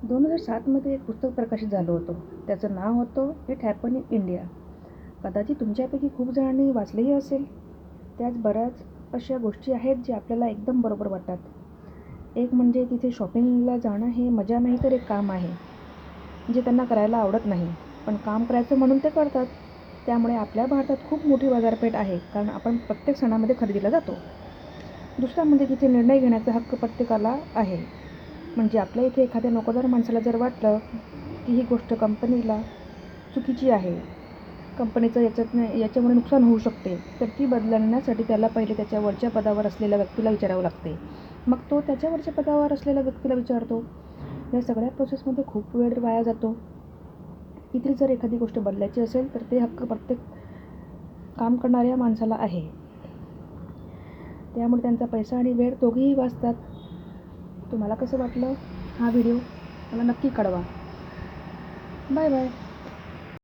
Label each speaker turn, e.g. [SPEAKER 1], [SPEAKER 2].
[SPEAKER 1] 2007मध्ये एक पुस्तक प्रकाशित झालं होतं. त्याचं नाव होतं इट हॅपन इन इंडिया. कदाचित तुमच्यापैकी खूप जणांनी वाचलंही असेल. त्यात बऱ्याच अशा गोष्टी आहेत जे आपल्याला एकदम बरोबर वाटतात. एक म्हणजे तिथे शॉपिंगला जाणं हे मजा नाही तर एक काम आहे, जे त्यांना करायला आवडत नाही, पण काम करायचं म्हणून ते करतात. त्यामुळे आपल्या भारतात खूप मोठी बाजारपेठ आहे, कारण आपण प्रत्येक सणामध्ये खरेदीला जातो. दुसरा म्हणजे तिथे निर्णय घेण्याचा हक्क प्रत्येकाला आहे. म्हणजे आपल्या इथे एखाद्या नोकरदार माणसाला जर वाटलं की ही गोष्ट कंपनीला चुकीची आहे, कंपनीचं याच्यामुळे नुकसान होऊ शकते, तर ती बदलण्यासाठी त्याला पहिले त्याच्या वरच्या पदावर असलेल्या व्यक्तीला विचारावं लागते. मग तो त्याच्या वरच्या पदावर असलेल्या व्यक्तीला विचारतो. या सगळ्या प्रोसेसमध्ये खूप वेळ वाया जातो. इथे जर एखादी गोष्ट बदलायची असेल तर ते हक्क प्रत्येक काम करणाऱ्या माणसाला आहे. त्यामुळे त्यांचा पैसा आणि वेळ दोघेही वाचतात. तुम्हाला कसं वाटलं हा व्हिडिओ मला नक्की कळवा. Bye bye.